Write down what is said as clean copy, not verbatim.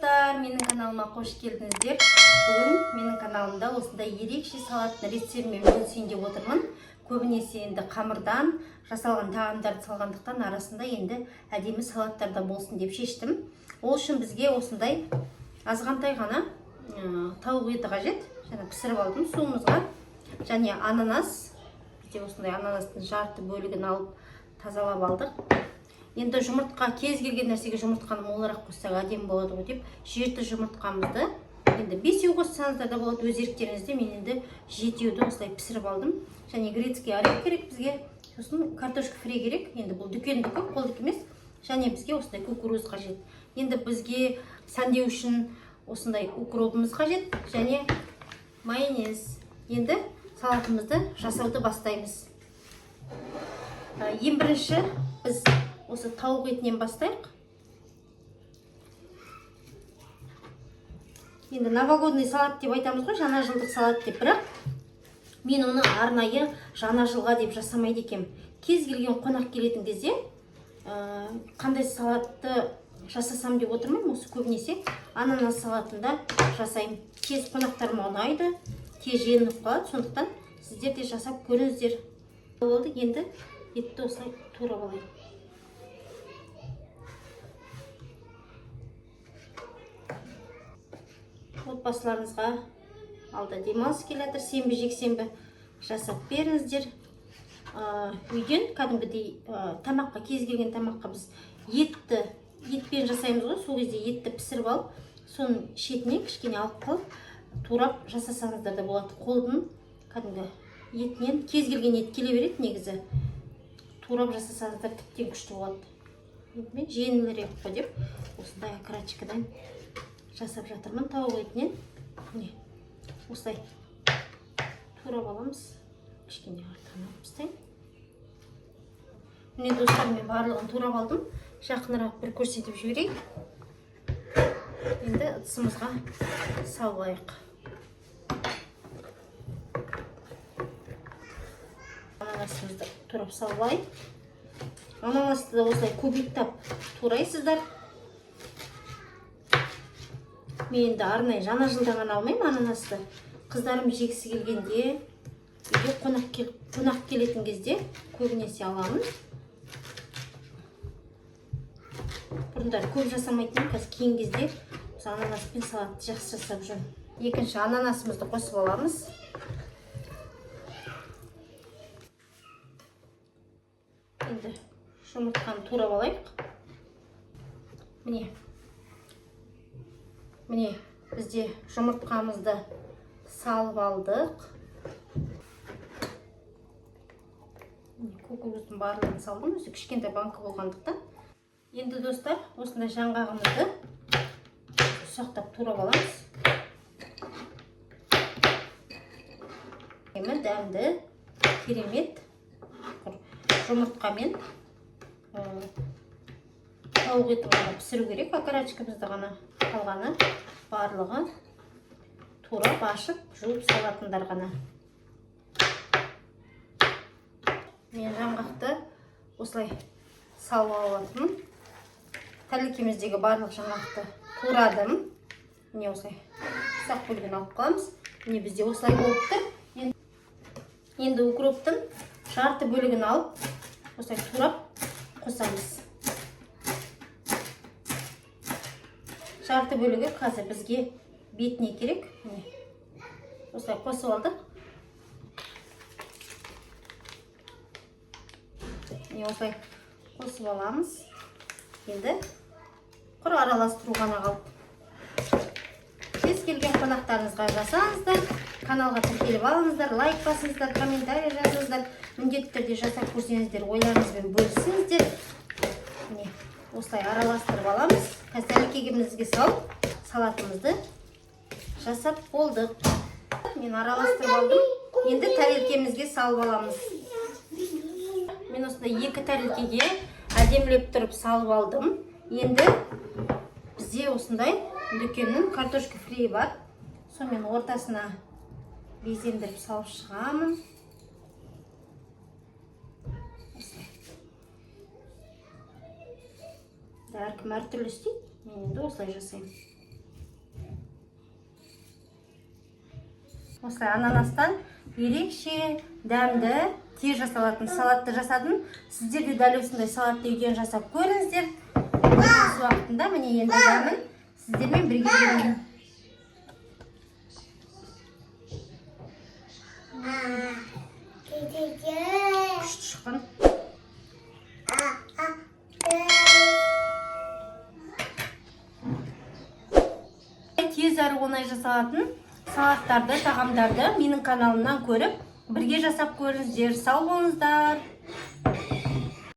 достар, менің каналыма қош келдіңіздер. Бүгін менің каналымда осындай ерекше салаттың рецептімен бөлісейін деп отырмын. Көбінесе енді қамырдан жасалған тағамдарды салғандықтан арасында енді әдемі салаттарда болсын деп шештім. Ол үшін бізге осындай азғантай ғана тауық еті қажет. Жаңа пісіріп алдым суымызға. Және ананас. Бізде осындай ананастың жарты бөлігін алып тазалап алдық. Енді жұмыртқа, кез келген нәрсеге жұмыртқаны молырақ қоссақ әдемі болады ғой деп, жеті жұмыртқамызды енді 5 қоссаңыздар да болады, өз еріктеріңізде. Мен енді 7-ді осылай пісіріп алдым. Және грецкий орех керек бізге, сосын картошка фри керек. Енді бұл дүкендікі, қолдық емес. Және бізге осындай кукуруз қажет. Енді бізге сәндеу үшін осындай укропымыз қажет және майонез. Енді салатымызды жасауды бастаймыз. Ең бірінші біз осы тауық етінен бастайық. Енді новогодный салат деп айтамыз ғой, жаңа жылдық салат деп, бірақ мен оны арнайы жаңа жылға деп жасамайды екем. Кез келген қонақ келетін кезде қандай салатты жасасам деп отырмын. Осы көбінесе ананас салатында жасаймын. Тез қонақтарыма ұнайды, тез жеңіп қалады, сондықтан сіздер де жасап көріңіздер. Болды, енді етті осылай турап алайын. Отбасыларыңызға алда демалыс келеді, сенбі жексенбі жасап беріңіздер. Үйден кәдімгідей тамаққа, кез келген тамаққа біз етпен жасаймыз ғой. Сол кезде етті пісіріп алып, соның шетіне кішкене алып қалып, турап жасасаңыздар да болады. Қолдың кәдімгі етінен кез келген ет келе береді негізі. Турап жасасаңыздар тіптен күшті болады. Мен жеңілірек қой деп осындай окрачкадан жасап жатырмын тауық етінен. Міне, осылай турап аламыз. Кішкене артынан алып тастайын. Міне достар, мен барлығын турап алдым. Жақынырақ бір көрсетіп жіберейін. Енді ыдысымызға салайық. Ананасымызды турап салайық. Ананасты да осылай көбіктап турайсыздар. Мен енді арнайы жаңа жылда ғана алмаймын ананасты. Қыздарым жегісі келгенде, үйге қонақ келетін кезде көбінесе аламын. Бұрындар көп жасамайтын, қазір кейін кезде осы ананаспен салатты жақсы жасап жүрмін. Екінші ананасымызды қосып аламыз. Енді жұмыртқаны турап алайық. Міне, бізде жұмыртқамызды салып алдық. Кукуруздың барлығын салдым, өзі кішкентай банка болғандықтан. Енді достар, осындай жаңғағымызды ұсақтап турап аламыз. Дәмді, керемет жұмыртқамен тауық етін ғана пісіру керек. Окрачкамызды ғана қалғаны барлығы турап ашып, жуып салатындар ғана. Мен жаңғақты осылай салып алатынмын. Тәлікеміздегі барлық жаңғақты турадым. Міне осылай ұсақ бөлігін алып қаламыз. Міне бізде осылай болып тұр. Енді укроптың жарты бөлігін алып, осылай турап қосамыз. Жарты бөлігі қазір бізге бетіне керек. Осылай қосып алдық. Осылай қосып аламыз. Енді құр араластыру ғана қалды. Кез келген қонақтарыңызға жасаңыздар, каналға тіркеліп алыңыздар, лайк басыңыздар, комментарий жазыңыздар. Міндетті түрде жасап көрсеңіздер, ойларыңызбен бөлісіңіздер. Міне, осылай араластырып аламыз. Қазір тәлікемізге салып, салатымызды жасап болдық. Мен араластырып алдым. Енді тәлікемізге салып аламыз. Мен осындай 2 тәлікеге әдемілеп тұрып салып алдым. Енді бізде осындай дүкеннің картошка фри бар. Сонымен ортасына безендіріп салып шығамын. Әркім әртүрлі істейді. Мен енді осылай жасаймын. Осылай ананастан ерекше дәмді тез жасалатын салатты жасадым. Сіздер де дәл осындай салатты үйден жасап көріңіздер. Осы уақытында міне енді дәмін сіздермен бірге көремін. Күшті шыққан. Тез әрі оңай жасалатын салаттарды, тағамдарды менің каналымнан көріп, бірге жасап көріңіздер. Сау болыңыздар.